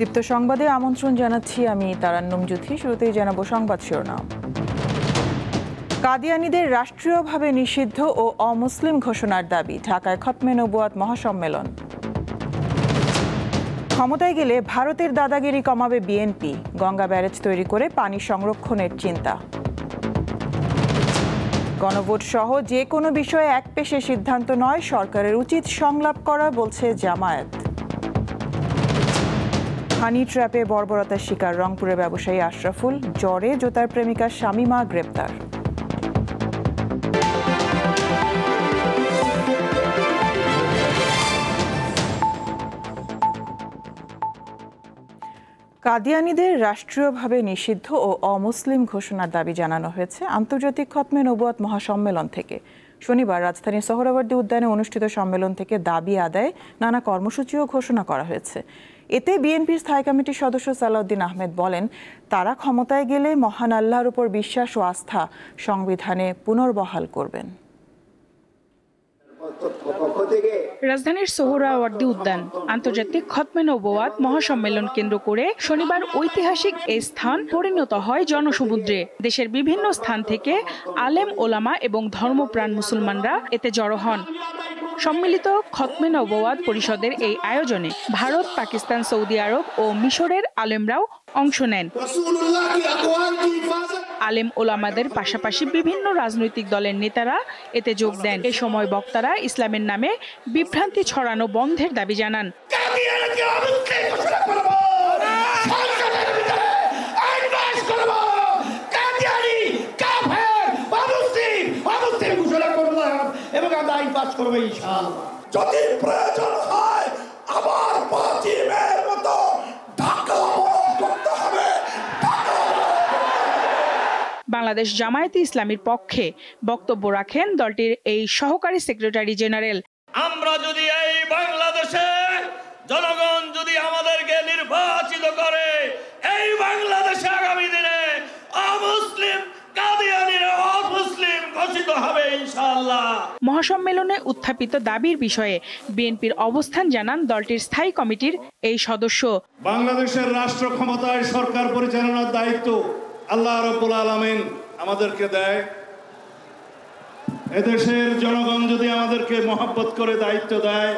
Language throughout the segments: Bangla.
দীপ্ত সংবাদে আমন্ত্রণ জানাচ্ছি আমি তারান্নুম জ্যোতি। শুরুতেই জানাবো সংবাদ শিরোনাম। কাদিয়ানীদের রাষ্ট্রীয়ভাবে নিষিদ্ধ ও অমুসলিম ঘোষণার দাবি, ঢাকায় খতমে নবুয়াত মহাসম্মেলন। ক্ষমতায় গেলে ভারতের দাদাগিরি কমাবে বিএনপি, গঙ্গা ব্যারেজ তৈরি করে পানি সংরক্ষণের চিন্তা। গণভোট সহ যে কোনো বিষয়ে একপেশে সিদ্ধান্ত নয়, সরকারের উচিত সংলাপ করা, বলছে জামায়াত। হানি ট্র্যাপে বর্বরতার শিকার রংপুরের ব্যবসায়ী আশরাফুল, জ্বরে জোতার প্রেমিকা শামীমা গ্রেপ্তার। কাদিয়ানীদের রাষ্ট্রীয়ভাবে নিষিদ্ধ ও অমুসলিম ঘোষণার দাবি জানানো হয়েছে আন্তর্জাতিক খতমে নবুয়াত মহাসম্মেলন থেকে। শনিবার রাজধানীর সোহরাওয়ার্দী উদ্যানে অনুষ্ঠিত সম্মেলন থেকে দাবি আদায়ে নানা কর্মসূচিও ঘোষণা করা হয়েছে। এতে বিএনপির স্থায়ী কমিটির সদস্য সালাউদ্দিন আহমেদ বলেন, তারা ক্ষমতায় গেলে মহান আল্লাহর উপর বিশ্বাস ও আস্থা সংবিধানে পুনর্বহাল করবেন। রাজধানীর সোহরাওয়ার্দী উদ্যান আন্তর্জাতিক খতমে নবুয়াত মহাসম্মেলন কেন্দ্র করে শনিবার ঐতিহাসিক এই স্থান পরিণত হয় জনসমুদ্রে। দেশের বিভিন্ন স্থান থেকে আলেম ওলামা এবং ধর্মপ্রাণ মুসলমানরা এতে জড়ো হন। সম্মিলিত খতমে নবুয়াত পরিষদের এই আয়োজনে ভারত, পাকিস্তান, সৌদি আরব ও মিশরের আলেমরাও অংশ নেন। আলেম ওলামাদের পাশাপাশি বিভিন্ন রাজনৈতিক দলের নেতারা এতে যোগ দেন। এ সময় বক্তারা ইসলামের নামে বিভ্রান্তি ছড়ানো বন্ধের দাবি জানান। যদি প্রয়োজন হয় আবার পাঁচিমের মতো ঢাকা করতে হবে। বাংলাদেশ জামায়াতে ইসলামীর পক্ষে বক্তব্য রাখেন দলটির এই সহকারী সেক্রেটারি জেনারেল। আমরা যদি এই বাংলাদেশে জনগণ যদি আমাদেরকে নির্বাচিত করে, এই বাংলাদেশে আগামী দিনে অমুসলিম কাদিয়ানীরা অমুসলিম ঘোষিত হবে ইনশাআল্লাহ। মহাসম্মেলনে উত্থাপিত দাবির বিষয়ে বিএনপির অবস্থান জানান দলটির স্থায়ী কমিটির এই সদস্য। বাংলাদেশের রাষ্ট্র ক্ষমতায় সরকার পরিচালনার দায়িত্ব আল্লাহ রাব্বুল আলামিন আমাদেরকে দেয়। এদেশের জনগণ যদি আমাদেরকে মহব্বত করে দায়িত্ব দেয়,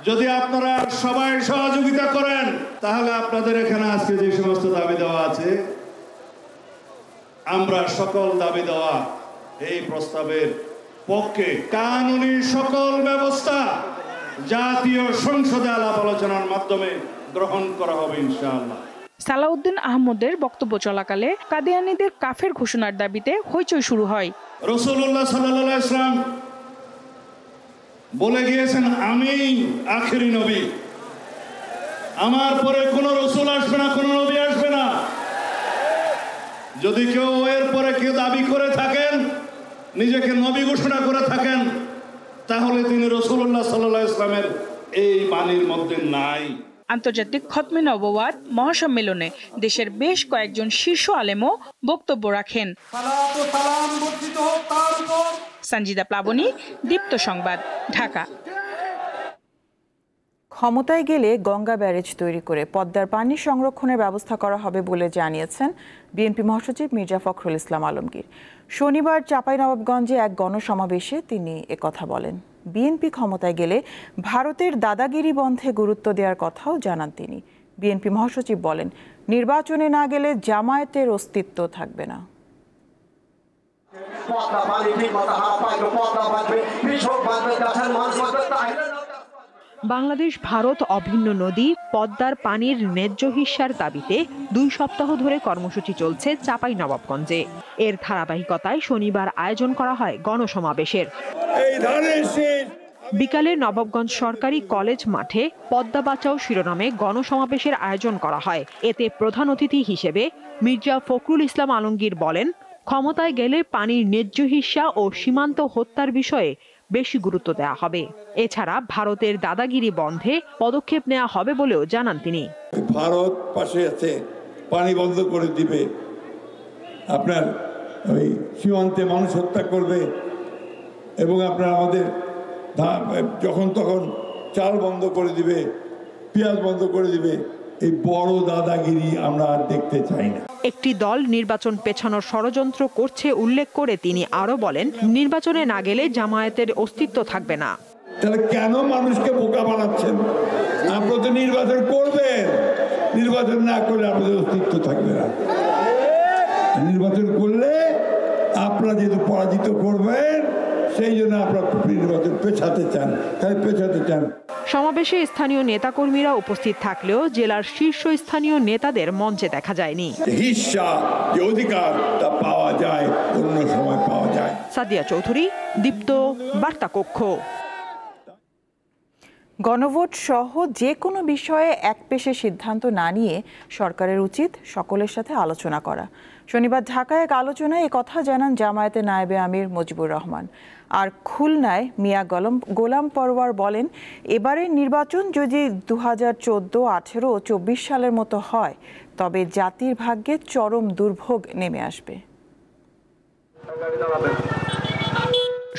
যদি আপনারা সবাই সহযোগিতা করেন, তাহলে আপনাদের এখানে আজকে যে সমস্ত দাবি দেওয়া আছে, আমরা সকল দাবি দেওয়া এই প্রস্তাবের পক্ষে। কানুনি সকল ব্যবস্থা জাতীয় সংসদে আলাপ আলোচনার মাধ্যমে গ্রহণ করা হবে ইনশাআল্লাহ। সালাউদ্দিন আহমদের বক্তব্য চলাকালে কাদিয়ানীদের কাফের ঘোষণার দাবিতে হইচই শুরু হয়। রাসূলুল্লাহ সাল্লাল্লাহু আলাইহি ওয়াসাল্লাম বলে গিয়েছেন, আমি আখেরি নবী, আমার পরে কোনো রাসূল আসবে না, কোনো নবী আসবে না। যদি কেউ এর পরে কেউ দাবি করে থাকেন, নিজেকে নবী ঘোষণা করে থাকেন, তাহলে তিনি রাসূলুল্লাহ সাল্লাল্লাহু আলাইহি ওয়াসাল্লামের এই বাণীর মধ্যে নাই। আন্তর্জাতিক খতমে নবুয়াত মহাসম্মেলনে দেশের বেশ কয়েকজন শীর্ষ আলেমও বক্তব্য রাখেন। সঞ্জিদা প্লাবনী, দীপ্ত সংবাদ, ঢাকা। ক্ষমতায় গেলে গঙ্গা ব্যারেজ তৈরি করে পদ্মার পানি সংরক্ষণের ব্যবস্থা করা হবে বলে জানিয়েছেন বিএনপি মহাসচিব মির্জা ফখরুল ইসলাম আলমগীর। শনিবার চাঁপাইনবাবগঞ্জে এক গণসমাবেশে তিনি একথা বলেন। বিএনপি ক্ষমতায় গেলে ভারতের দাদাগিরি বন্ধে গুরুত্ব দেওয়ার কথাও জানান তিনি। বিএনপি মহাসচিব বলেন, নির্বাচনে না গেলে জামায়াতের অস্তিত্ব থাকবে না। বাংলাদেশ ভারত অভিন্ন নদী পদ্মার পানির ন্যায্য হিস্যার দাবিতে 2 সপ্তাহ ধরে কর্মসূচি চলছে চাঁপাইনবাবগঞ্জে। এর ধারাবাহিকতায় শনিবার আয়োজন করা হয় গণসমাবেশের। বিকালে নবাবগঞ্জ সরকারি কলেজ মাঠে পদ্মা বাঁচাও শিরোনামে গণসমাবেশের আয়োজন করা হয়। এতে প্রধান অতিথি হিসেবে মির্জা ফখরুল ইসলাম আলমগীর বলেন, ক্ষমতায় গেলে পানির ন্যায্য হিস্যা ও সীমান্ত হত্যার বিষয়ে বেশি গুরুত্ব দেওয়া হবে। এছাড়া ভারতের দাদাগিরি বন্ধে পদক্ষেপ নেওয়া হবে বলেও জানান তিনি। ভারত পাশে আছে, পানি বন্ধ করে দিবে, আপনার ওই সীমান্তে মানুষ হত্যা করবে এবং আপনার আমাদের যখন তখন চাল বন্ধ করে দিবে, পেঁয়াজ বন্ধ করে দিবে, এই বড় দাদাগিরি আমরা আর দেখতে চাই না। একটি দল নির্বাচন পেছানোর ষড়যন্ত্র করছে উল্লেখ করে তিনি আরো বলেন, নির্বাচনে না গেলে জামায়াতের অস্তিত্ব থাকবে না। তাহলে কেন মানুষকে বোকা বানাচ্ছেন? আপনারা তো নির্বাচন করবেন, নির্বাচন না করলে আপনাদের অস্তিত্ব থাকবে না। নির্বাচন করলে আপনারা যেহেতু পরাজিত করবেন, সেই জন্য আপনারা নির্বাচন পেছাতে চান, তাই পেছাতে চান। সমাবেশে স্থানীয় নেতাকর্মীরা উপস্থিত থাকলেও জেলার শীর্ষস্থানীয় নেতাদের মঞ্চে দেখা যায়নি। হিস্সা যে অধিকার তা পাওয়া যায়, অন্য সময় পাওয়া যায়। সাদিয়া চৌধুরী, দীপ্ত, বার্তা কক্ষ। গণভোট সহ যে কোনো বিষয়ে একপেশে সিদ্ধান্ত না নিয়ে সরকারের উচিত সকলের সাথে আলোচনা করা। শনিবার ঢাকায় এক আলোচনায় কথা জানান জামায়াতের নায়েবে আমির মুজিবুর রহমান। আর খুলনায় মিয়া গোলাম পরওয়ার বলেন, এবারের নির্বাচন যদি 2014, 18 ও 24 সালের মতো হয় তবে জাতির ভাগ্যে চরম দুর্ভোগ নেমে আসবে।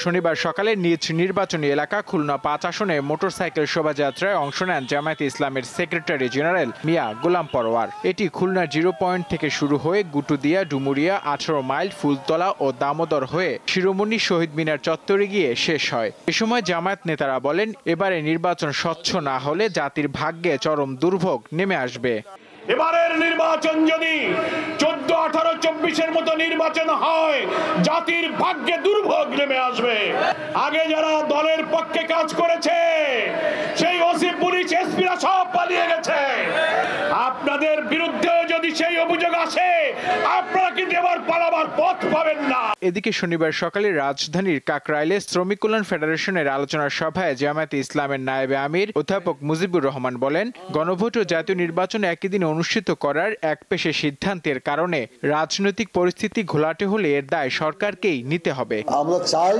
শনিবার সকালে নিজ নির্বাচনী এলাকা খুলনা 5 আসনে মোটরসাইকেল শোভাযাত্রায় অংশ নেন জামায়াতে ইসলামের সেক্রেটারি জেনারেল মিয়া গোলাম পরওয়ার। এটি খুলনার 0 পয়েন্ট থেকে শুরু হয়ে গুটুদিয়া, ডুমুরিয়া, 18 মাইল, ফুলতলা ও দামোদর হয়ে শিরোমণি শহীদ মিনার চত্বরে গিয়ে শেষ হয়। এ সময় জামায়াত নেতারা বলেন, এবারে নির্বাচন স্বচ্ছ না হলে জাতির ভাগ্যে চরম দুর্ভোগ নেমে আসবে। এবারের নির্বাচন যদি 14, 18, 24-এর মতো নির্বাচন হয়, জাতির ভাগ্যে দুর্ভোগ নেমে আসবে। আগে যারা দলের পক্ষে কাজ করেছে সেই ওসি, পুলিশ, এসপিরা সব পালিয়ে গেছে। আপনাদের বিরুদ্ধে যদি সেই অভিযোগ আসে, আপনারা কিন্তু এবার পালাবার পথ পাবেন না। এদিকে শনিবার সকালে রাজধানীর কাকরাইলে শ্রমিক কল্যাণ ফেডারেশনের আলোচনা সভায় জামায়াতে ইসলামের নায়েবে আমির অধ্যাপক মুজিবুর রহমান বলেন, গণভোট ও জাতীয় নির্বাচন একই দিনে অনুষ্ঠিত করার একপেশে সিদ্ধান্তের কারণে রাজনৈতিক পরিস্থিতি ঘোলাটে হলে এর দায় সরকারকেই নিতে হবে। আমরা চাই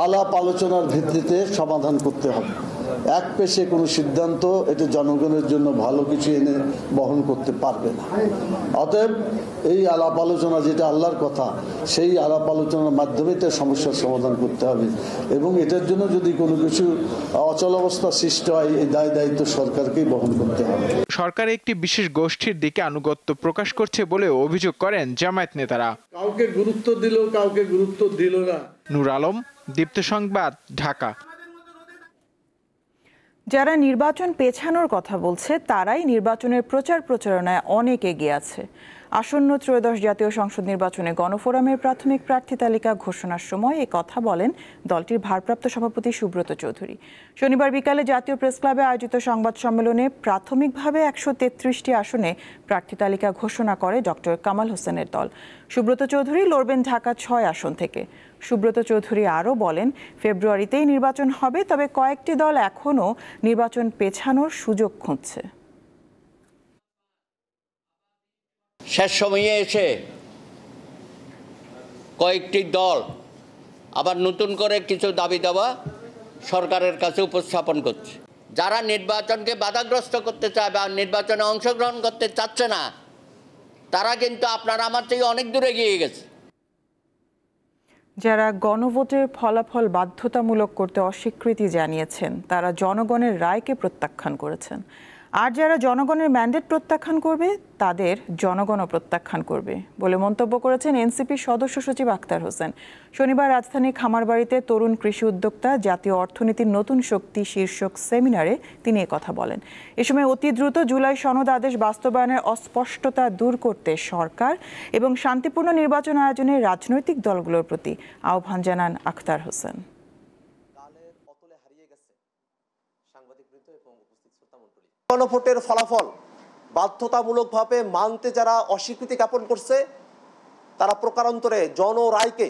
আলাপ আলোচনার ভিত্তিতে সমাধান করতে হবে। একপেশে কোনো সিদ্ধান্ত এটা জনগণের জন্য ভালো কিছু এনে বহন করতে পারবে না। অতএব এই আলাপ আলোচনা, যেটা আল্লাহর কথা, সেই আলাপ আলোচনার মাধ্যমে তার সমস্যার সমাধান করতে হবে এবং এটার জন্য যদি কোনো কিছু অচলাবস্থা সৃষ্টি হয়, এই দায় দায়িত্ব সরকারকেই বহন করতে হবে। সরকার একটি বিশেষ গোষ্ঠীর দিকে আনুগত্য প্রকাশ করছে বলে অভিযোগ করেন জামায়াত নেতারা। কাউকে গুরুত্ব দিল, কাউকে গুরুত্ব দিল না। নূর আলম, দীপ্ত সংবাদ, ঢাকা। যারা নির্বাচন পেছানোর কথা বলছে তারাই নির্বাচনের প্রচার প্রচারণায় অনেক এগিয়ে আছে। আসন্ন ত্রয়োদশ জাতীয় সংসদ নির্বাচনে গণফোরামের প্রাথমিক প্রার্থী তালিকা ঘোষণার সময় এ কথা বলেন দলটির ভারপ্রাপ্ত সভাপতি সুব্রত চৌধুরী। শনিবার বিকালে জাতীয় প্রেস ক্লাবে আয়োজিত সংবাদ সম্মেলনে প্রাথমিকভাবে 133টি আসনে প্রার্থী তালিকা ঘোষণা করে ডক্টর কামাল হোসেনের দল। সুব্রত চৌধুরী লড়বেন ঢাকা 6 আসন থেকে। সুব্রত চৌধুরী আরও বলেন, ফেব্রুয়ারিতেই নির্বাচন হবে, তবে কয়েকটি দল এখনও নির্বাচন পেছানোর সুযোগ খুঁজছে। শেষ সময়ে এসে কয়েকটি দল আবার নতুন করে কিছু দাবি দাওয়া সরকারের কাছে উপস্থাপন করছে। যারা নির্বাচনকে বাধাগ্রস্ত করতে চায় বা নির্বাচনে অংশগ্রহণ করতে চাচ্ছে না, তারা কিন্তু আপনার আমার থেকে অনেক দূরে গিয়ে গেছে। যারা গণভোটের ফলাফল বাধ্যতামূলক করতে অস্বীকৃতি জানিয়েছেন তারা জনগণের রায়কে প্রত্যাখ্যান করেছেন। আর যারা জনগণের ম্যান্ডেট প্রত্যাখ্যান করবে তাদের জনগণও প্রত্যাখ্যান করবে বলে মন্তব্য করেছেন এনসিপির সদস্য সচিব আখতার হোসেন। শনিবার রাজধানীর খামারবাড়িতে তরুণ কৃষি উদ্যোক্তা জাতীয় অর্থনীতির নতুন শক্তি শীর্ষক সেমিনারে তিনি কথা বলেন। এ সময় অতি দ্রুত জুলাই সনদ আদেশ বাস্তবায়নের অস্পষ্টতা দূর করতে সরকার এবং শান্তিপূর্ণ নির্বাচন আয়োজনে রাজনৈতিক দলগুলোর প্রতি আহ্বান জানান আখতার হোসেন। গণভোটের ফলাফল বাধ্যতামূলকভাবে মানতে যারা অস্বীকৃতি জ্ঞাপন করছে তারা প্রকারান্তরে জনরায়কে,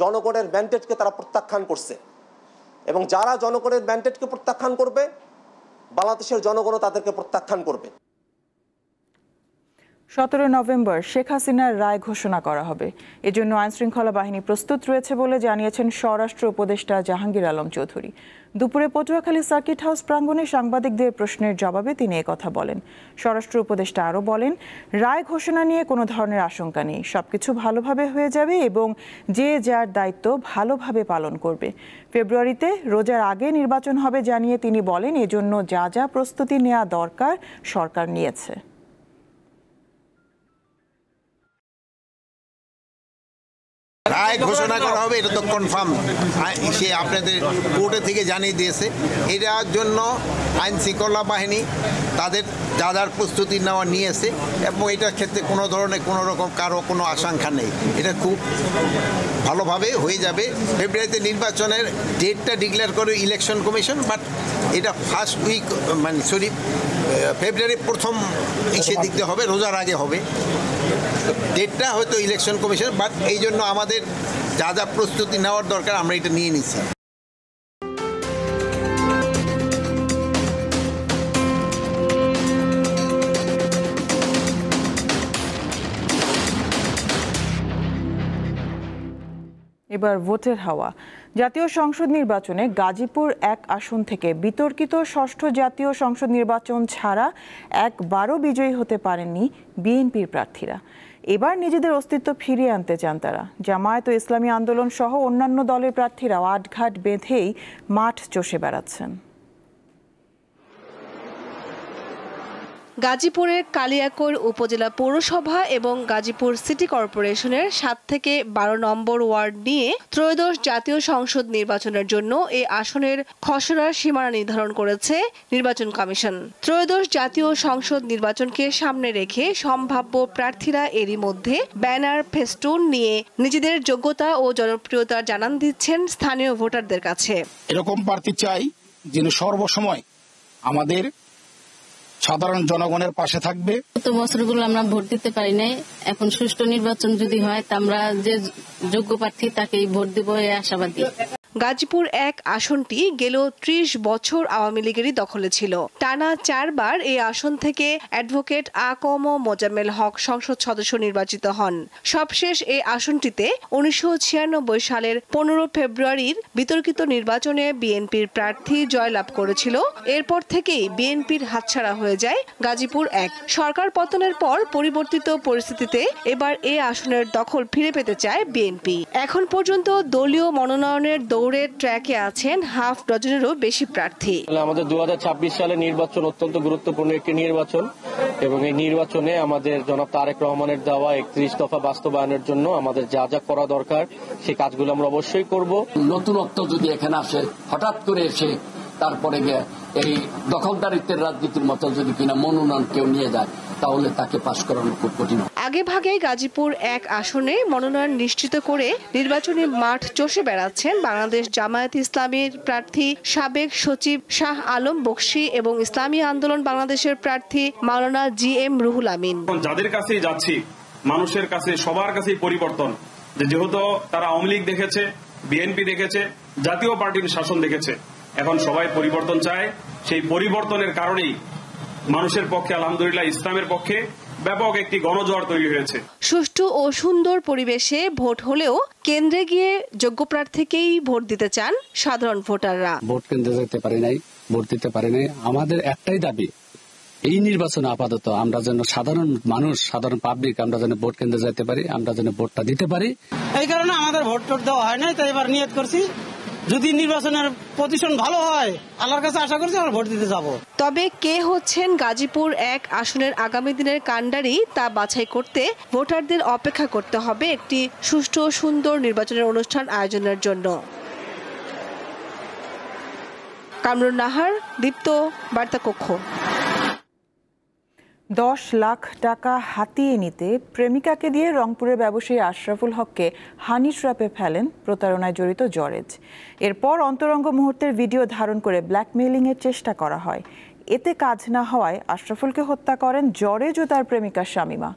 জনগণের ম্যান্ডেটকে তারা প্রত্যাখ্যান করছে এবং যারা জনগণের ম্যান্ডেটকে প্রত্যাখ্যান করবে বাংলাদেশের জনগণও তাদেরকে প্রত্যাখ্যান করবে। 17 নভেম্বর শেখ হাসিনার রায় ঘোষণা করা হবে। এজন্য আইনশৃঙ্খলা বাহিনী প্রস্তুত রয়েছে বলে জানিয়েছেন স্বরাষ্ট্র উপদেষ্টা জাহাঙ্গীর আলম চৌধুরী। দুপুরে পটুয়াখালী সার্কিট হাউস প্রাঙ্গণে সাংবাদিকদের প্রশ্নের জবাবে তিনি একথা বলেন। স্বরাষ্ট্র উপদেষ্টা আরও বলেন, রায় ঘোষণা নিয়ে কোনো ধরনের আশঙ্কা নেই, সবকিছু ভালোভাবে হয়ে যাবে এবং যে যার দায়িত্ব ভালোভাবে পালন করবে। ফেব্রুয়ারিতে রোজার আগে নির্বাচন হবে জানিয়ে তিনি বলেন, এজন্য যা যা প্রস্তুতি নেওয়া দরকার সরকার নিয়েছে। রায় ঘোষণা করা হবে, এটা তো কনফার্ম, সে আপনাদের কোর্টে থেকে জানিয়ে দিয়েছে। এটার জন্য আইন শৃঙ্খলা বাহিনী তাদের যা যার প্রস্তুতি নেওয়া নিয়েছে এবং এটার ক্ষেত্রে কোনো ধরনের কোনো রকম কারো কোনো আশঙ্কা নেই। এটা খুব ভালোভাবে হয়ে যাবে। ফেব্রুয়ারিতে নির্বাচনের ডেটটা ডিক্লেয়ার করে ইলেকশন কমিশন, বাট এটা ফার্স্ট উইক ফেব্রুয়ারির প্রথম দিক দিয়ে হবে, রোজার আগে হবে। ডেটটা হয়তো ইলেকশন কমিশন, বাট এই জন্য আমাদের যা যা প্রস্তুতি নেওয়ার দরকার আমরা এটা নিয়ে নিচ্ছি। এবার ভোটের হাওয়া। জাতীয় সংসদ নির্বাচনে গাজীপুর 1 আসন থেকে বিতর্কিত ষষ্ঠ জাতীয় সংসদ নির্বাচন ছাড়া একবারও বিজয়ী হতে পারেননি বিএনপির প্রার্থীরা। এবার নিজেদের অস্তিত্ব ফিরিয়ে আনতে চান তারা। জামায়াত ও ইসলামী আন্দোলন সহ অন্যান্য দলের প্রার্থীরাও আটঘাট বেঁধেই মাঠ চষে বেড়াচ্ছেন। গাজীপুরের কালিয়াকৈর উপজেলা পৌরসভা এবং গাজীপুর সিটি কর্পোরেশনের 7 থেকে 12 নম্বর ওয়ার্ড নিয়ে ত্রয়োদশ জাতীয় সংসদ নির্বাচনের জন্য এই আসনের খসড়ার সীমানা নির্ধারণ করেছে নির্বাচন কমিশন। ত্রয়োদশ জাতীয় সংসদ নির্বাচনকে সামনে রেখে সম্ভাব্য প্রার্থীরা এরই মধ্যে ব্যানার, ফেস্টুন নিয়ে নিজেদের যোগ্যতা ও জনপ্রিয়তা জানান দিচ্ছেন স্থানীয় ভোটারদের কাছে। এরকম প্রার্থী চাই যিনি সর্বসময় আমাদের সাধারণ জনগণের পাশে থাকবে। গত বছরগুলো আমরা ভোট দিতে পারি নাই, এখন সুষ্ঠু নির্বাচন যদি হয় তা আমরা যে যোগ্য প্রার্থী তাকেই ভোট দিব এই আশাবাদী। গাজীপুর 1 আসনটি গেল 30 বছর আওয়ামী লীগেরই দখলে ছিল। টানা 4 বার এই আসন থেকে অ্যাডভোকেট আ.ক.ম মোজাম্মেল হক সংসদ সদস্য নির্বাচিত হন। সবশেষ এই আসনটিতে 1996 সালের 15 ফেব্রুয়ারির বিতর্কিত নির্বাচনে বিএনপির প্রার্থী জয়লাভ করেছিল। এরপর থেকেই বিএনপির হাতছাড়া হয়ে যায় গাজীপুর 1। সরকার পতনের পর পরিবর্তিত পরিস্থিতিতে এবার এই আসনের দখল ফিরে পেতে চায় বিএনপি। এখন পর্যন্ত দলীয় মনোনয়নের দৌড়ে ট্র্যাকে আছেন হাফ ডজনেরও বেশি প্রার্থী। আমাদের 2026 সালের নির্বাচন অত্যন্ত গুরুত্বপূর্ণ একটি নির্বাচন এবং এই নির্বাচনে আমাদের জনাব তারেক রহমানের দেওয়া 31 দফা বাস্তবায়নের জন্য আমাদের যা যা করা দরকার সেই কাজগুলো আমরা অবশ্যই করব। নতুনত্ব যদি এখানে আসে, হঠাৎ করে এসে তারপরে এই দখলদারিত্বের রাজনীতির মতো যদি কিনা মনোনয়ন কেউ নিয়ে যায় তাহলে তাকে পাশ করানো খুব কঠিন। আগে ভাগে গাজীপুর 1 আসনে মনোনয়ন নিশ্চিত করে নির্বাচনী মাঠ চষে বেড়াচ্ছেন বাংলাদেশ জামায়াত ইসলামীর প্রার্থী সাবেক সচিব শাহ আলম বকশী এবং ইসলামী আন্দোলন বাংলাদেশের প্রার্থী মাওলানা জি.এম. রুহুল আমিন। যাদের কাছেই যাচ্ছি, মানুষের কাছে সবার কাছেই পরিবর্তন, যেহেতু তারা আওয়ামী লীগ দেখেছে, বিএনপি দেখেছে, জাতীয় পার্টির শাসন দেখেছে, এখন সবাই পরিবর্তন চায়। সেই পরিবর্তনের কারণেই মানুষের পক্ষে আলহামদুলিল্লাহ ইসলামের পক্ষে ব্যাপক একটি গণজোয়ার তৈরি হয়েছে। সুষ্ঠু ও সুন্দর পরিবেশে ভোট হলেও কেন্দ্রে গিয়ে যোগ্য প্রার্থীকেই ভোট দিতে চান সাধারণ ভোটাররা। ভোট কেন্দ্রে যেতে পারি নাই, ভোট দিতে পারি নাই। আমাদের একটাই দাবি, এই নির্বাচনে আপাতত আমরা যেন সাধারণ মানুষ, সাধারণ পাবলিক আমরা যেন ভোট কেন্দ্রে যেতে পারি, আমরা যেন ভোটটা দিতে পারি। এই কারণে আমাদের ভোট দেওয়া হয় নাই, তাই এবার নিয়ত করছি যদি নির্বাচনের পজিশন ভালো হয় আল্লাহর কাছে আশা করছি আমরা ভোট দিতে যাব। তবে কে হচ্ছেন গাজীপুর 1 আসনের আগামী দিনের কাণ্ডারি তা বাছাই করতে ভোটারদের অপেক্ষা করতে হবে একটি সুষ্ঠু ও সুন্দর নির্বাচনের অনুষ্ঠান আয়োজনের জন্য। কামরুন নাহার, দীপ্ত, বার্তা কক্ষ। 10 লাখ টাকা হাতিয়ে নিতে প্রেমিকাকে দিয়ে রংপুরের ব্যবসায়ী আশরাফুল হককে হানি ট্র্যাপে ফেলেন প্রতারণায় জড়িত জরেজ। এরপর অন্তরঙ্গ মুহূর্তের ভিডিও ধারণ করে ব্ল্যাকমেইলিংয়ের চেষ্টা করা হয়। এতে কাজ না হওয়ায় আশরাফুলকে হত্যা করেন জরেজ ও তার প্রেমিকা শামীমা।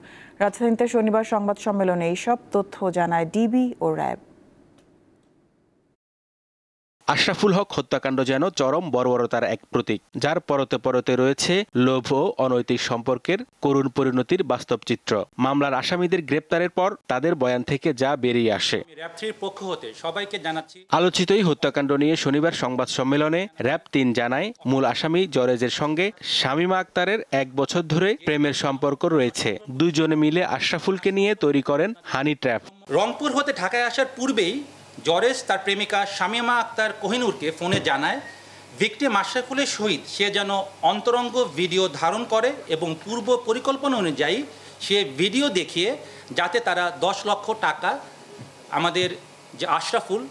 রাজধানীতে শনিবার সংবাদ সম্মেলনে এইসব তথ্য জানায় ডিবি ও র্যাব। আশরাফুল হক হত্যাকাণ্ড যেন চরম বর্বরতার এক প্রতীক, যার পরতে পরতে রয়েছে লোভ ও অনৈতিক সম্পর্কের করুণ পরিণতির বাস্তব চিত্র। মামলার আসামিদের গ্রেপ্তারের পর তাদের বয়ান থেকে যা বেরিয়ে আসে। আলোচিত এই হত্যাকাণ্ড নিয়ে শনিবার সংবাদ সম্মেলনে র‍্যাব ৩ জানায়, মূল আসামি জরেজের সঙ্গে শামীমা আক্তারের ১ বছর ধরে প্রেমের সম্পর্ক রয়েছে। দুজনে মিলে আশরাফুলকে নিয়ে তৈরি করেন হানি ট্র্যাপ। রংপুর হতে ঢাকায় আসার পূর্বেই জরেজ তার প্রেমিকা শামীমা আক্তার কোহিনুরকে ফোনে জানায় ভিকটিম আশরাফুলের সহিত সে যেন অন্তরঙ্গ ভিডিও ধারণ করে এবং পূর্ব পরিকল্পনা অনুযায়ী সে ভিডিও দেখিয়ে যাতে তারা ১০ লক্ষ টাকা আমাদের যে আশরাফুল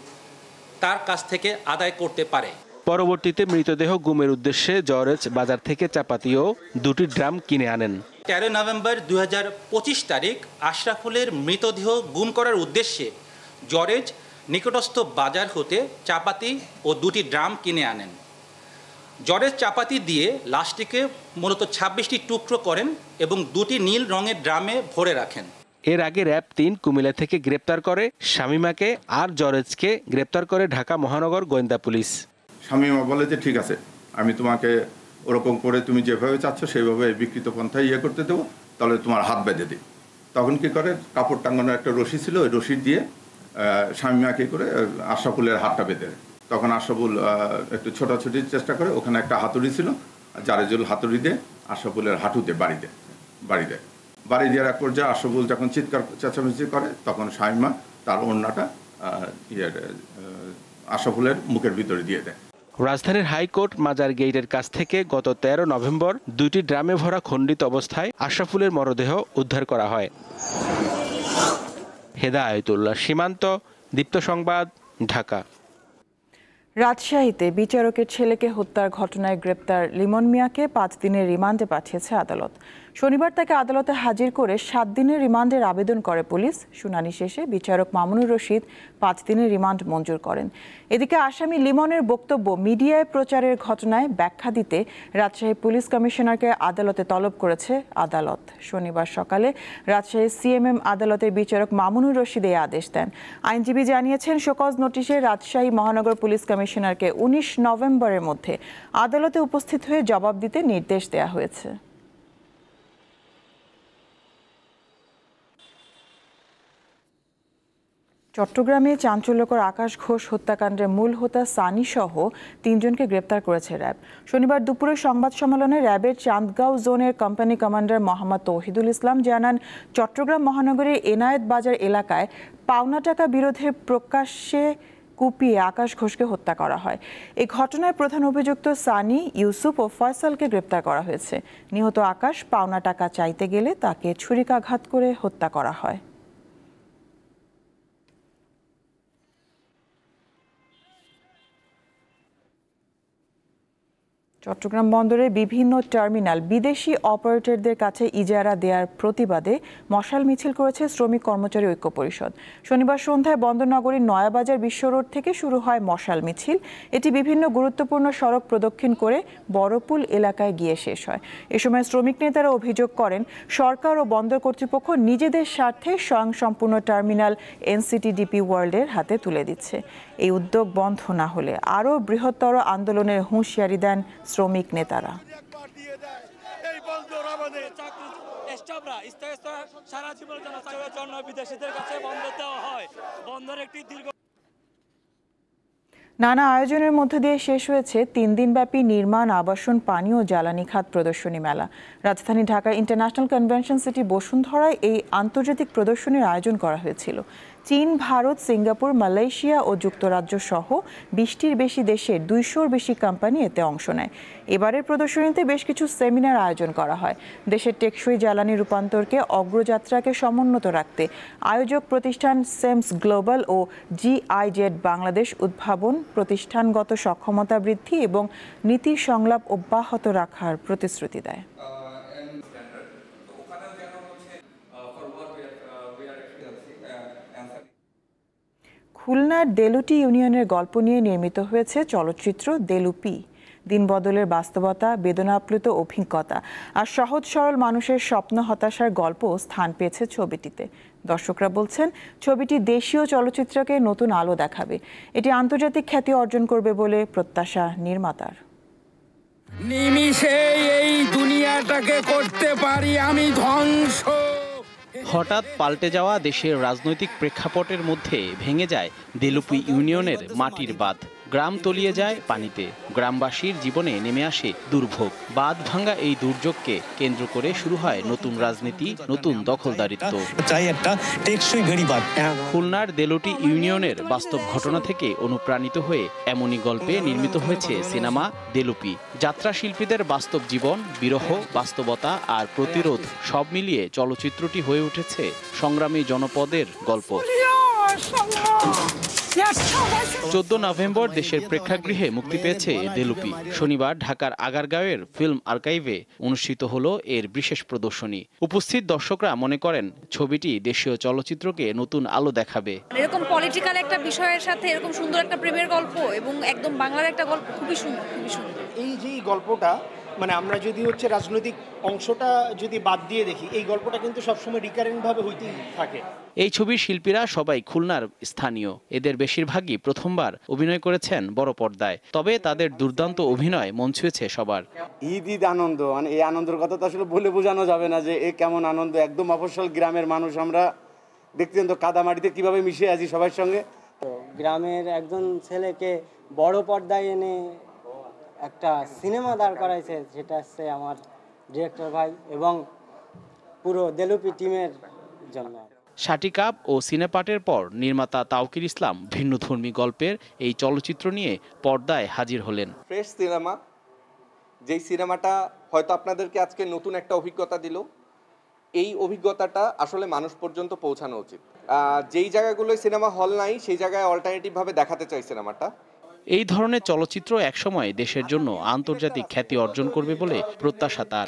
তার কাছ থেকে আদায় করতে পারে। পরবর্তীতে মৃতদেহ গুমের উদ্দেশ্যে জরেজ বাজার থেকে চাপাতি ও ২টি ড্রাম কিনে আনেন। ১৩ নভেম্বর ২০২৫ তারিখ আশরাফুলের মৃতদেহ গুম করার উদ্দেশ্যে জরেজ নিকটস্থ বাজার হতে চাপাতি ও ২টি ড্রাম কিনে আনেন। জরেজ চাপাতি দিয়ে লাশটিকে মূলত ২৬টি টুকরো করেন এবং ২টি নীল রঙের ড্রামে ভরে রাখেন। এর আগে র‍্যাব ৩ কুমিল্লা থেকে গ্রেপ্তার করে শামীমাকে আর জরেজকে গ্রেপ্তার করে ঢাকা মহানগর গোয়েন্দা পুলিশ। শামীমা বলে যে ঠিক আছে, আমি তোমাকে ওরকম করে তুমি যেভাবে চাচ্ছ সেইভাবে বিকৃত পন্থায় করতে দেবো, তাহলে তোমার হাত বেঁধে দিই। তখন কি করে, কাপড় টাঙানোর একটা রশি ছিল, ওই রশি দিয়ে শামীমা কি করে আশরাফুলের হাতটা বেঁধে দেয়। তখন আশরাফুল একটু ছোটাছুটির চেষ্টা করে, ওখানে একটা হাতুড়ি ছিল, জারেজুল হাতুড়ি দিয়ে আশরাফুলের হাঁটুতে বাড়ি দেয়। বাড়ি দেওয়ার এক পর্যায়ে আশরাফুল যখন চিৎকার চেঁচামেচি করে, তখন শামীমা তার ওড়নাটা আশরাফুলের মুখের ভিতরে দিয়ে দেয়। রাজধানীর হাইকোর্ট মাজার গেটের কাছ থেকে গত ১৩ নভেম্বর ২টি ড্রামে ভরা খণ্ডিত অবস্থায় আশরাফুলের মরদেহ উদ্ধার করা হয়। হেদায়েতুল্লাহ সীমান্ত, দীপ্ত সংবাদ, ঢাকা। রাজশাহীতে বিচারকের ছেলেকে হত্যার ঘটনায় গ্রেপ্তার লিমন মিয়াকে ৫ দিনের রিমান্ডে পাঠিয়েছে আদালত। শনিবার তাকে আদালতে হাজির করে ৭ দিনের রিমান্ডের আবেদন করে পুলিশ। শুনানি শেষে বিচারক মামুনুর রশিদ ৫ দিনের রিমান্ড মঞ্জুর করেন। এদিকে আসামি লিমনের বক্তব্য মিডিয়ায় প্রচারের ঘটনায় ব্যাখ্যা দিতে রাজশাহী পুলিশ কমিশনারকে আদালতে তলব করেছে আদালত। শনিবার সকালে রাজশাহী সিএমএম আদালতের বিচারক মামুনুর রশিদ এই আদেশ দেন। আইনজীবী জানিয়েছেন, শোকজ নোটিশে রাজশাহী মহানগর পুলিশ কমিশনারকে ১৯ নভেম্বরের মধ্যে আদালতে উপস্থিত হয়ে জবাব দিতে নির্দেশ দেওয়া হয়েছে। চট্টগ্রামে চাঞ্চল্যকর আকাশ ঘোষ হত্যাকাণ্ডের মূল হোতা সানি সহ ৩ জনকে গ্রেপ্তার করেছে র‍্যাব। শনিবার দুপুরে সংবাদ সম্মেলনে র‍্যাবের চান্দগাঁও জোনের কোম্পানি কমান্ডার মোহাম্মদ তৌহিদুল ইসলাম জানান, চট্টগ্রাম মহানগরীর এনায়েত বাজার এলাকায় পাওনা টাকা বিরোধে প্রকাশ্যে কুপিয়ে আকাশ ঘোষকে হত্যা করা হয়। এই ঘটনায় প্রধান অভিযুক্ত সানি, ইউসুফ ও ফয়সালকে গ্রেপ্তার করা হয়েছে। নিহত আকাশ পাওনা টাকা চাইতে গেলে তাকে ছুরিকাঘাত করে হত্যা করা হয়। চট্টগ্রাম বন্দরে বিভিন্ন টার্মিনাল বিদেশি অপারেটরদের কাছে ইজারা দেওয়ার প্রতিবাদে মশাল মিছিল করেছে শ্রমিক কর্মচারী ঐক্য পরিষদ। শনিবার সন্ধ্যায় বন্দরনগরীর নয়াবাজার বিশ্ব রোড থেকে শুরু হয় মশাল মিছিল। এটি বিভিন্ন গুরুত্বপূর্ণ সড়ক প্রদক্ষিণ করে বড়পুল এলাকায় গিয়ে শেষ হয়। এ সময় শ্রমিক নেতারা অভিযোগ করেন, সরকার ও বন্দর কর্তৃপক্ষ নিজেদের স্বার্থে স্বয়ংসম্পূর্ণ টার্মিনাল এনসিটিডিপি ওয়ার্ল্ডের হাতে তুলে দিচ্ছে। এই উদ্যোগ বন্ধ না হলে আরও বৃহত্তর আন্দোলনের হুঁশিয়ারি দেন শ্রমিক নেতারা। নানা আয়োজনের মধ্য দিয়ে শেষ হয়েছে ৩ দিনব্যাপী নির্মাণ, আবাসন, পানি ও জ্বালানি খাত প্রদর্শনী মেলা। রাজধানী ঢাকার ইন্টারন্যাশনাল কনভেনশন সিটি বসুন্ধরায় এই আন্তর্জাতিক প্রদর্শনীর আয়োজন করা হয়েছিল। চীন, ভারত, সিঙ্গাপুর, মালয়েশিয়া ও যুক্তরাজ্য সহ ২০টির বেশি দেশের ২০০-র বেশি কোম্পানি এতে অংশ নেয়। এবারের প্রদর্শনীতে বেশ কিছু সেমিনার আয়োজন করা হয়। দেশের টেকসই জ্বালানি রূপান্তরকে অগ্রযাত্রাকে সমুন্নত রাখতে আয়োজক প্রতিষ্ঠান সেমস গ্লোবাল ও GIZ বাংলাদেশ উদ্ভাবন, প্রতিষ্ঠানগত সক্ষমতা বৃদ্ধি এবং নীতি সংলাপ অব্যাহত রাখার প্রতিশ্রুতি দেয়। খুলনার দেলুটি ইউনিয়নের গল্প নিয়ে নির্মিত হয়েছে চলচ্চিত্র দেলুপি। দিনবদলের বাস্তবতা, বেদনাপ্লুত অভিজ্ঞতা আর সহজ সরল মানুষের স্বপ্ন হতাশার গল্প স্থান পেয়েছে ছবিটিতে। দর্শকরা বলছেন ছবিটি দেশীয় চলচ্চিত্রকে নতুন আলো দেখাবে। এটি আন্তর্জাতিক খ্যাতি অর্জন করবে বলে প্রত্যাশা নির্মাতার। নিমিষে এই দুনিয়াটাকে করতে পারি আমি ধ্বংস। হঠাৎ পাল্টে যাওয়া দেশের রাজনৈতিক প্রেক্ষাপটের মধ্যে ভেঙে যায় দেলুপি ইউনিয়নের মাটির বাঁধ। গ্রাম তলিয়ে যায় পানিতে, গ্রামবাসীর জীবনে নেমে আসে দুর্ভোগ। বাঁধ ভাঙ্গা এই দুর্যোগকে কেন্দ্র করে শুরু হয় নতুন রাজনীতি, নতুন দখলদারিত্ব। খুলনার দেলুটি ইউনিয়নের বাস্তব ঘটনা থেকে অনুপ্রাণিত হয়ে এমনই গল্পে নির্মিত হয়েছে সিনেমা দেলুপি। যাত্রা শিল্পীদের বাস্তব জীবন, বিরহ, বাস্তবতা আর প্রতিরোধ সব মিলিয়ে চলচ্চিত্রটি হয়ে উঠেছে সংগ্রামী জনপদের গল্প। 14 নভেম্বর দেশের প্রেক্ষাগৃহে মুক্তি পেয়েছে দেলুপি। শনিবার ঢাকার আগারগাঁওয়ের ফিল্ম আর্কাইভে অনুষ্ঠিত হলো এর বিশেষ প্রদর্শনী। উপস্থিত দর্শকরা মনে করেন ছবিটি দেশীয় চলচ্চিত্রকে নতুন আলো দেখাবে। এরকম পলিটিক্যাল একটা বিষয়ের সাথে এরকম সুন্দর একটা প্রেমের গল্প এবং একদম বাংলার একটা গল্প খুবই সুন্দর, খুবই সুন্দর। এই যে গল্পটা মানে আমরা যদি রাজনৈতিক অংশটা যদি বাদ দিয়ে দেখি, এই গল্পটা কিন্তু সবসময় রিকারেন্ট ভাবে হইতেই থাকে। এই ছবির শিল্পীরা সবাই খুলনার স্থানীয়। এদের বেশিরভাগই প্রথমবার অভিনয় করেছেন বড় পর্দায়, তবে তাদের দুর্দান্ত অভিনয় মন ছুঁয়েছে সবার। ঈদ আনন্দ, মানে এই আনন্দের কথা তো আসলে বলে বোঝানো যাবে না যে এ কেমন আনন্দ। একদম মফস্বল গ্রামের মানুষ আমরা, দেখতেন তো কাদামাটিতে কিভাবে মিশে আছি সবার সঙ্গে। গ্রামের একজন ছেলেকে বড় পর্দায় এনে একটা সিনেমা দাঁড় করাইছে, সেটা হচ্ছে আমার ডিরেক্টর ভাই এবং পুরো দেলুপি টিমের জন্য। শাটিকাপ ও সিনেপাটের পর নির্মাতা তাওকির ইসলাম ভিন্নধর্মী গল্পের এই চলচ্চিত্র নিয়ে পর্দায় হাজির হলেন। ফ্রেশ সিনেমা, যেই সিনেমাটা হয়তো আপনাদেরকে আজকে নতুন একটা অভিজ্ঞতা দিল, এই অভিজ্ঞতাটা আসলে মানুষ পর্যন্ত পৌঁছানো উচিত। যেই জায়গাগুলোয় সিনেমা হল নাই সেই জায়গায় অল্টারনেটিভভাবে দেখাতে চাই সিনেমাটা। এই ধরনের চলচ্চিত্র একসময় দেশের জন্য আন্তর্জাতিক খ্যাতি অর্জন করবে বলে প্রত্যাশা তার।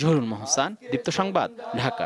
জহুরুল মোহসান, দীপ্ত সংবাদ, ঢাকা।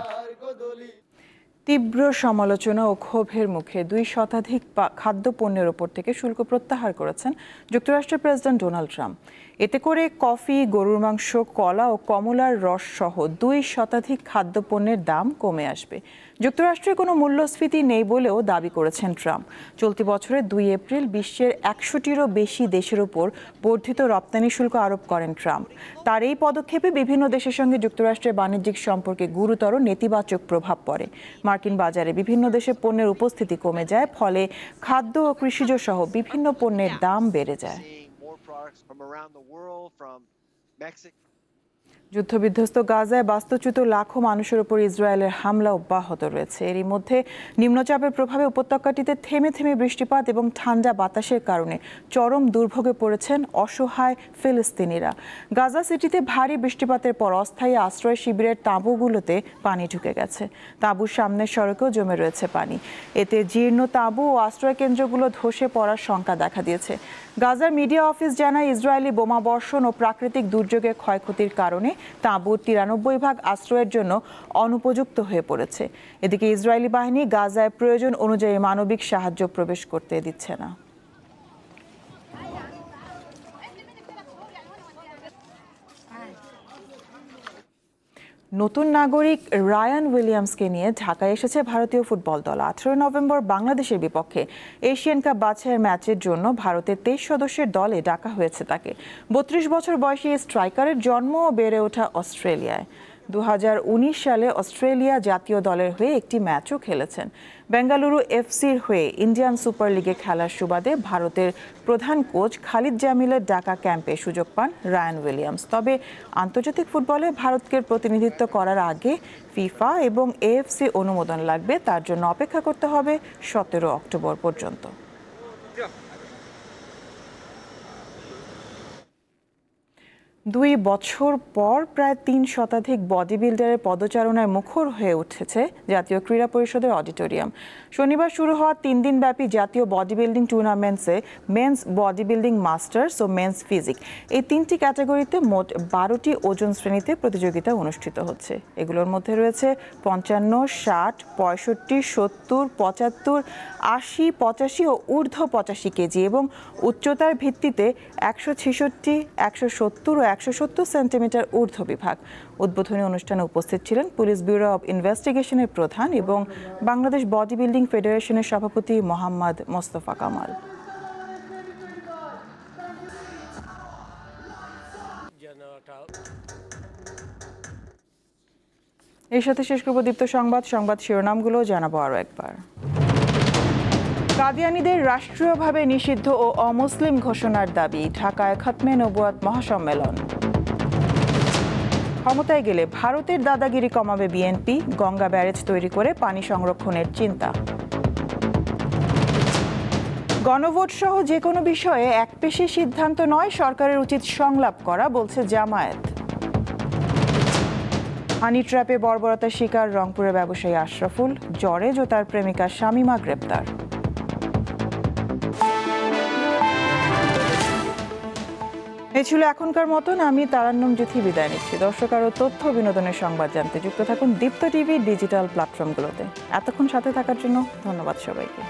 তীব্র সমালোচনা ও ক্ষোভের মুখে 2 শতাধিক খাদ্যপণ্যের ওপর থেকে শুল্ক প্রত্যাহার করেছেন যুক্তরাষ্ট্রের প্রেসিডেন্ট ডোনাল্ড ট্রাম্প। এতে করে কফি, গরুর মাংস, কলা ও কমলার রস সহ 2 শতাধিক খাদ্যপণ্যের দাম কমে আসবে। যুক্তরাষ্ট্রে কোনো মূল্যস্ফীতি নেই বলেও দাবি করেছেন ট্রাম্প। চলতি বছরের 2 এপ্রিল বিশ্বের 100টিরও বেশি দেশের ওপর বর্ধিত রপ্তানি শুল্ক আরোপ করেন ট্রাম্প। তার এই পদক্ষেপে বিভিন্ন দেশের সঙ্গে যুক্তরাষ্ট্রের বাণিজ্যিক সম্পর্কে গুরুতর নেতিবাচক প্রভাব পড়ে। মার্কিন বাজারে বিভিন্ন দেশে পণ্যের উপস্থিতি কমে যায়, ফলে খাদ্য ও কৃষিজ সহ বিভিন্ন পণ্যের দাম বেড়ে যায়। যুদ্ধবিধ্বস্ত গাজায় বাস্তুচ্যুত লাখো মানুষের উপর ইসরায়েলের হামলা অব্যাহত রয়েছে। এরই মধ্যে নিম্নচাপের প্রভাবে উপত্যকাটিতে থেমে থেমে বৃষ্টিপাত এবং ঠান্ডা বাতাসের কারণে চরম দুর্ভোগে পড়েছেন অসহায় ফিলিস্তিনিরা। গাজা সিটিতে ভারী বৃষ্টিপাতের পর অস্থায়ী আশ্রয় শিবিরের তাঁবুগুলোতে পানি ঢুকে গেছে। তাঁবুর সামনের সড়কেও জমে রয়েছে পানি। এতে জীর্ণ তাঁবু ও আশ্রয় কেন্দ্রগুলো ধসে পড়ার শঙ্কা দেখা দিয়েছে। গাজার মিডিয়া অফিস জানায়, ইসরায়েলি বোমা বর্ষণ ও প্রাকৃতিক দুর্যোগের ক্ষয়ক্ষতির কারণে তাঁবুর 93% আশ্রয়ের জন্য অনুপযুক্ত হয়ে পড়েছে। এদিকে ইসরায়েলি বাহিনী গাজায় প্রয়োজন অনুযায়ী মানবিক সাহায্য প্রবেশ করতে দিচ্ছে না। নতুন নাগরিক রায়ান উইলিয়ামসকে নিয়ে ঢাকায় এসেছে ভারতীয় ফুটবল দল। 18 নভেম্বর বাংলাদেশের বিপক্ষে এশিয়ান কাপ বাছাইয়ের ম্যাচের জন্য ভারতের 23 সদস্যের দলে ডাকা হয়েছে তাকে। 32 বছর বয়সী স্ট্রাইকারের জন্ম ও বেড়ে ওঠা অস্ট্রেলিয়ায়। 2019 সালে অস্ট্রেলিয়া জাতীয় দলের হয়ে একটি ম্যাচও খেলেছেন। বেঙ্গালুরু এফসির হয়ে ইন্ডিয়ান সুপার লিগে খেলার সুবাদে ভারতের প্রধান কোচ খালিদ জামিলের ডাকা ক্যাম্পে সুযোগ পান রায়ান উইলিয়ামস। তবে আন্তর্জাতিক ফুটবলে ভারতকে প্রতিনিধিত্ব করার আগে ফিফা এবং এএফসি অনুমোদন লাগবে। তার জন্য অপেক্ষা করতে হবে 17 অক্টোবর পর্যন্ত। 2 বছর পর প্রায় 3 শতাধিক বডি বিল্ডারের পদচারণায় মুখর হয়ে উঠেছে জাতীয় ক্রীড়া পরিষদের অডিটোরিয়াম। শনিবার শুরু হওয়া 3 দিনব্যাপী জাতীয় বডি বিল্ডিং টুর্নামেন্টসে মেন্স বডি বিল্ডিং মাস্টার্স ও মেন্স ফিজিক এই 3টি ক্যাটাগরিতে মোট 12টি ওজন শ্রেণীতে প্রতিযোগিতা অনুষ্ঠিত হচ্ছে। এগুলোর মধ্যে রয়েছে 55, 60, 65, 70, 75, 80, 85 ও ঊর্ধ্ব 85 কেজি এবং উচ্চতার ভিত্তিতে 166, 170 ও 170 সেন্টিমিটার ঊর্ধ্ব বিভাগ। উদ্বোধনী অনুষ্ঠানে উপস্থিত ছিলেন পুলিশ ব্যুরো অব ইনভেস্টিগেশনের প্রধান এবং বাংলাদেশ বডি বিল্ডিং ফেডারেশনের সভাপতি মোহাম্মদ মোস্তফা কামাল। এর সাথে শেষ করব দীপ্ত সংবাদ শিরোনামগুলো জানাবো আরও একবার। কাদিয়ানীদের রাষ্ট্রীয়ভাবে নিষিদ্ধ ও অমুসলিম ঘোষণার দাবি, ঢাকায় খতমে নবুয়াত মহাসম্মেলন। ক্ষমতায় গেলে ভারতের দাদাগিরি কমাবে বিএনপি, গঙ্গা ব্যারেজ তৈরি করে পানি সংরক্ষণের চিন্তা। গণভোট সহ যে কোনো বিষয়ে একপেশে সিদ্ধান্ত নয়, সরকারের উচিত সংলাপ করা, বলছে জামায়াত। হানি ট্র্যাপে বর্বরতার শিকার রংপুরের ব্যবসায়ী আশরাফুল, জরেজ ও তার প্রেমিকা শামীমা গ্রেপ্তার। এই ছিল এখনকার মতন। আমি তারান্নম জ্যোতি বিদায় নিচ্ছি। দর্শক, আরও তথ্য বিনোদনের সংবাদ জানতে যুক্ত থাকুন দীপ্ত টিভি ডিজিটাল প্ল্যাটফর্মগুলোতে। এতক্ষণ সাথে থাকার জন্য ধন্যবাদ সবাইকে।